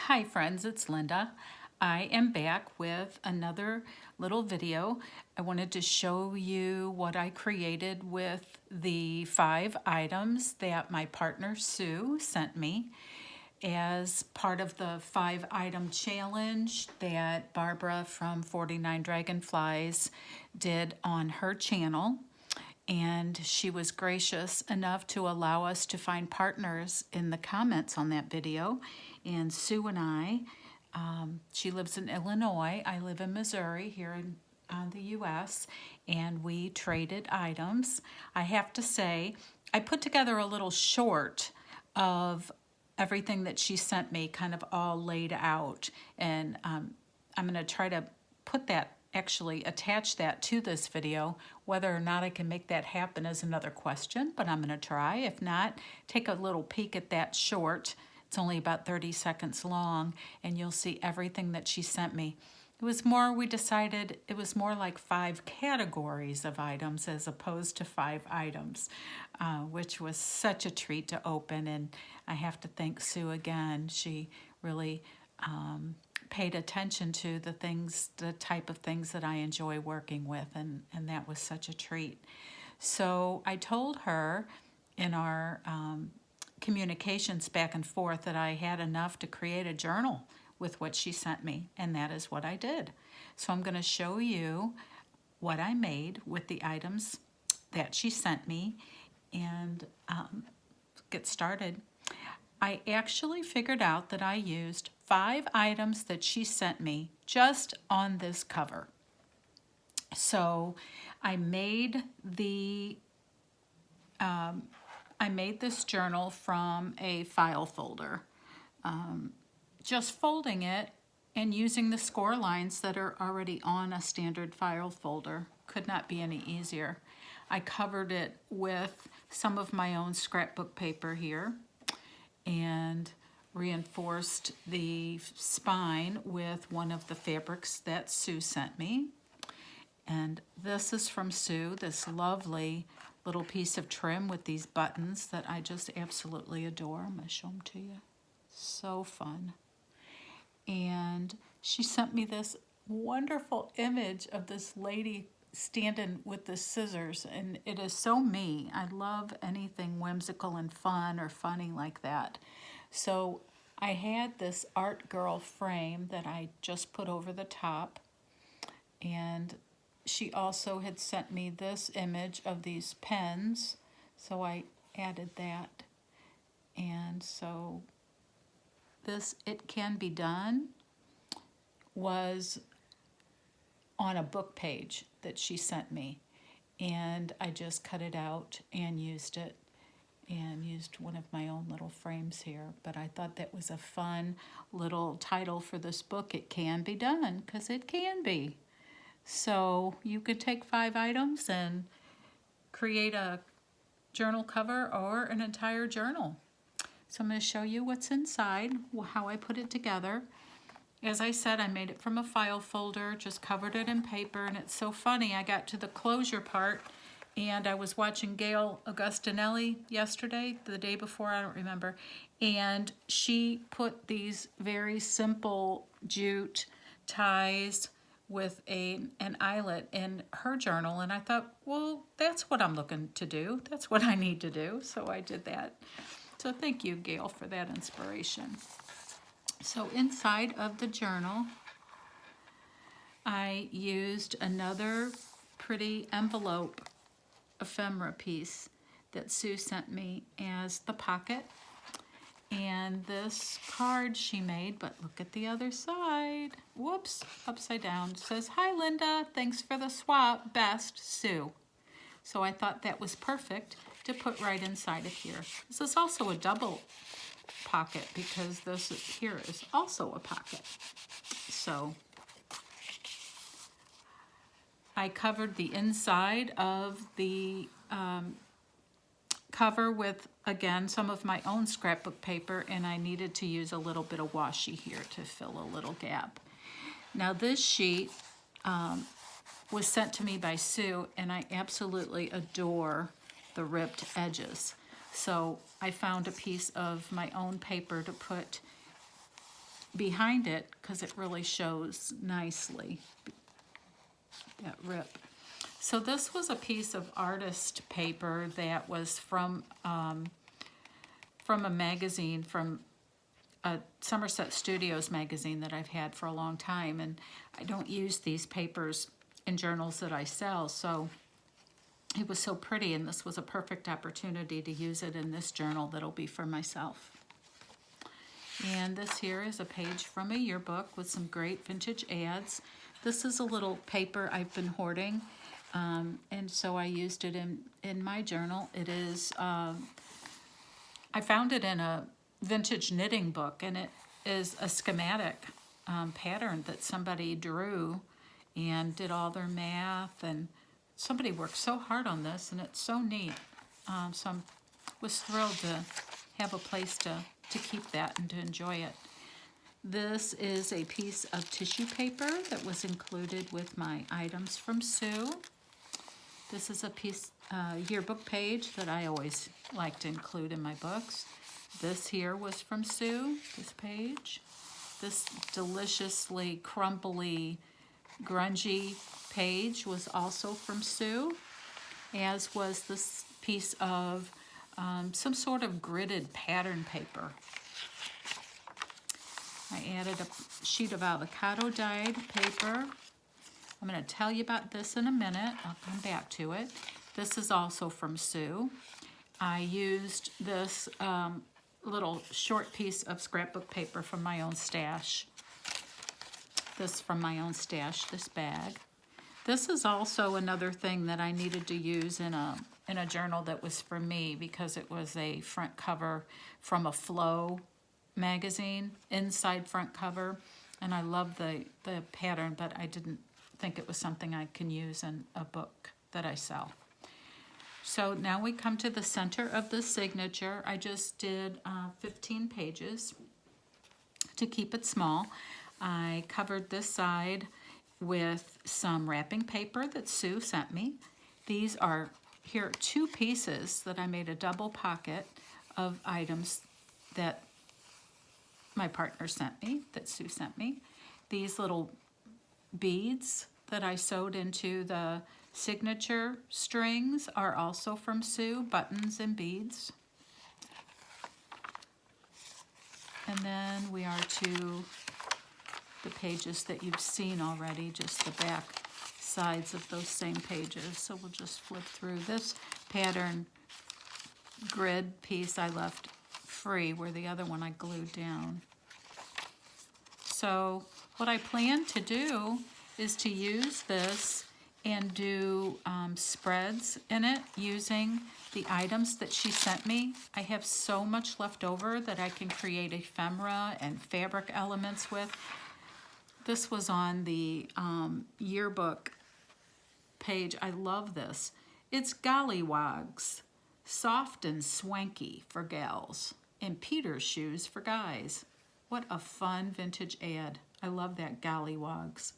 Hi friends, it's Linda. I am back with another little video. I wanted to show you what I created with the 5 items that my partner Sue sent me as part of the 5-item challenge that Barbara from 49 Dragonflies did on her channel. And she was gracious enough to allow us to find partners in the comments on that video. And Sue and I, she lives in Illinois, I live in Missouri here in the US, and we traded items. I have to say, I put together a little short of everything that she sent me, kind of all laid out. And I'm going to try to put that, actually attach that to this video. Whether or not I can make that happen is another question, but I'm going to try. If not, take a little peek at that short. It's only about 30 seconds long, and you'll see everything that she sent me. It was more, we decided it was more like 5 categories of items as opposed to 5 items, which was such a treat to open. And I have to thank Sue again. She really paid attention to the type of things that I enjoy working with, and that was such a treat. So I told her in our communications back and forth that I had enough to create a journal with what she sent me, and that is what I did. So I'm going to show you what I made with the items that she sent me and get started. I actually figured out that I used 5 items that she sent me just on this cover. So I made this journal from a file folder. Just folding it and using the score lines that are already on a standard file folder could not be any easier. I covered it with some of my own scrapbook paper here and reinforced the spine with one of the fabrics that Sue sent me. And this is from Sue, this lovely little piece of trim with these buttons that I just absolutely adore. I'm going to show them to you. So fun. And she sent me this wonderful image of this lady standing with the scissors, and it is so me. I love anything whimsical and fun or funny like that. So I had this art girl frame that I just put over the top, and she also had sent me this image of these pens, so I added that. And so this It Can Be Done was on a book page that she sent me, and I just cut it out and used it, and used one of my own little frames here. But I thought that was a fun little title for this book, It Can Be Done, because it can be. So you could take 5 items and create a journal cover or an entire journal. So I'm going to show you what's inside, how I put it together. As I said, I made it from a file folder, just covered it in paper, and it's so funny. I got to the closure part, and I was watching Gail Augustinelli yesterday, the day before, I don't remember, and she put these very simple jute ties with an eyelet in her journal, and I thought, well, that's what I'm looking to do. That's what I need to do, so I did that. So thank you, Gail, for that inspiration. So inside of the journal, I used another pretty envelope ephemera piece that Sue sent me as the pocket. And this card she made, but look at the other side. Whoops, upside down. It says, "Hi Linda, thanks for the swap, best, Sue." So I thought that was perfect to put right inside of here. This is also a double pocket because this here is also a pocket. So I covered the inside of the cover with, again, some of my own scrapbook paper, and I needed to use a little bit of washi here to fill a little gap. Now this sheet was sent to me by Sue, and I absolutely adore the ripped edges. So I found a piece of my own paper to put behind it because it really shows nicely, that rip. So this was a piece of artist paper that was from a magazine, from a Somerset Studios magazine that I've had for a long time, and I don't use these papers in journals that I sell, so it was so pretty, and this was a perfect opportunity to use it in this journal that'll be for myself. And this here is a page from a yearbook with some great vintage ads. This is a little paper I've been hoarding, and so I used it in my journal. It is, I found it in a vintage knitting book, and it is a schematic pattern that somebody drew and did all their math, and somebody worked so hard on this, and it's so neat. So I was thrilled to have a place to keep that and to enjoy it. This is a piece of tissue paper that was included with my items from Sue. This is a piece, yearbook page that I always like to include in my books. This here was from Sue, this page. This deliciously crumbly, grungy page was also from Sue, as was this piece of some sort of gridded pattern paper. I added a sheet of avocado dyed paper. I'm going to tell you about this in a minute. I'll come back to it. This is also from Sue. I used this little short piece of scrapbook paper from my own stash. This from my own stash, this bag. This is also another thing that I needed to use in a journal that was for me, because it was a front cover from a Flow magazine, inside front cover, and I love the pattern, but I didn't think it was something I can use in a book that I sell. So now we come to the center of the signature. I just did 15 pages to keep it small. I covered this side with some wrapping paper that Sue sent me. These are here 2 pieces that I made a double pocket of items that my partner sent me, that Sue sent me. These little beads that I sewed into the signature strings are also from Sue, buttons and beads. And then we are to the pages that you've seen already, just the back sides of those same pages. So we'll just flip through this pattern grid piece I left free, where the other one I glued down. So what I plan to do is to use this and do spreads in it using the items that she sent me. I have so much left over that I can create ephemera and fabric elements with. This was on the yearbook page. I love this. It's gollywogs, soft and swanky for gals, and Peter's shoes for guys. What a fun vintage ad. I love that, gollywogs.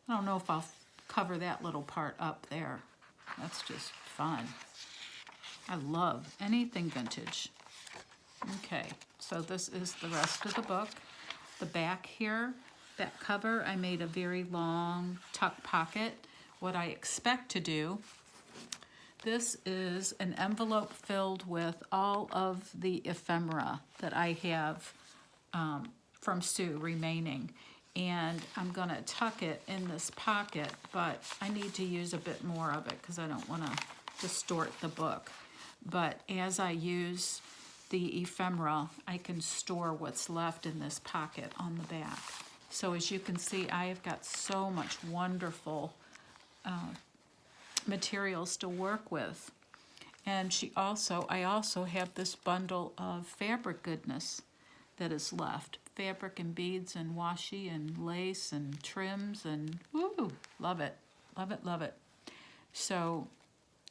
I don't know if I'll cover that little part up there. That's just fun. I love anything vintage. Okay, so this is the rest of the book. The back here, that cover, I made a very long tuck pocket. What I expect to do, this is an envelope filled with all of the ephemera that I have from Sue remaining. And I'm gonna tuck it in this pocket, but I need to use a bit more of it because I don't wanna distort the book. But as I use the ephemera, I can store what's left in this pocket on the back. So as you can see, I have got so much wonderful materials to work with. And I also have this bundle of fabric goodness that is left. Fabric and beads and washi and lace and trims and woo, love it, love it, love it. So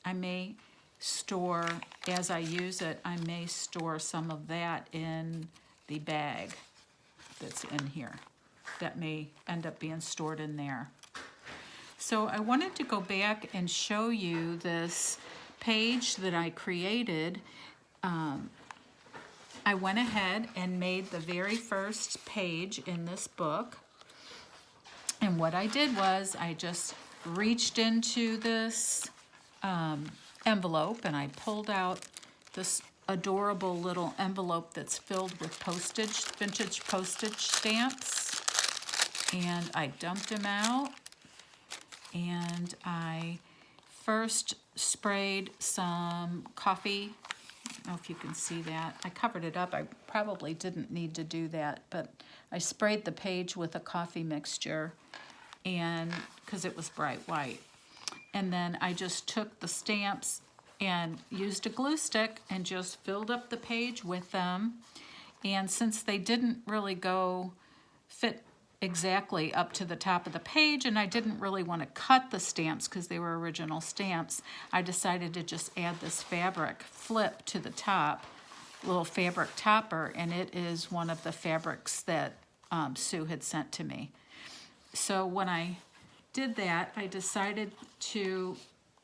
I may store, as I use it, I may store some of that in the bag that's in here. That may end up being stored in there. So I wanted to go back and show you this page that I created I went ahead and made the very first page in this book. And what I did was I just reached into this envelope and I pulled out this adorable little envelope that's filled with postage, vintage postage stamps. And I dumped them out. And I first sprayed some coffee. I don't know if you can see that. I covered it up. I probably didn't need to do that, but I sprayed the page with a coffee mixture, and because it was bright white. And then I just took the stamps and used a glue stick and just filled up the page with them. And since they didn't really fit exactly up to the top of the page, and I didn't really want to cut the stamps because they were original stamps, I decided to just add this fabric flip to the top, little fabric topper, and it is one of the fabrics that Sue had sent to me. So when I did that, I decided to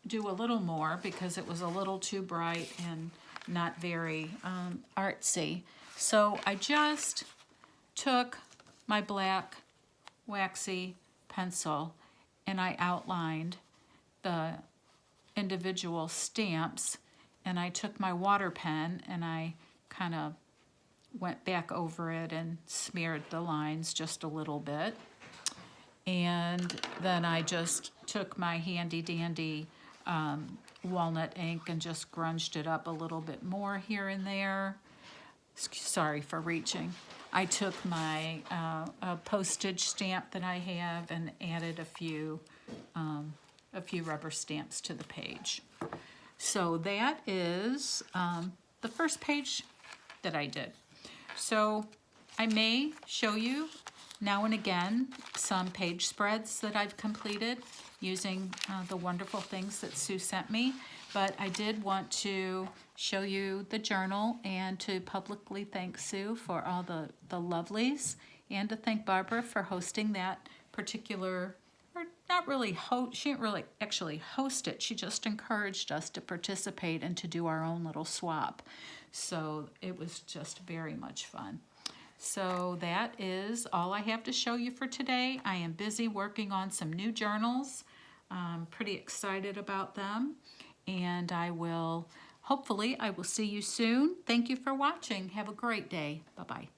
do a little more because it was a little too bright and not very artsy. So I just took my black waxy pencil and I outlined the individual stamps, and I took my water pen and I kind of went back over it and smeared the lines just a little bit. And then I just took my handy dandy walnut ink and just grunged it up a little bit more here and there. Sorry for reaching. I took my postage stamp that I have and added a few rubber stamps to the page. So that is the first page that I did. So I may show you now and again some page spreads that I've completed using the wonderful things that Sue sent me, but I did want to show you the journal and to publicly thank Sue for all the lovelies, and to thank Barbara for hosting that particular, or not really she didn't really actually host it, she just encouraged us to participate and to do our own little swap. So it was just very much fun. So that is all I have to show you for today. I am busy working on some new journals. I'm pretty excited about them, and hopefully I will see you soon. Thank you for watching. Have a great day. Bye-bye.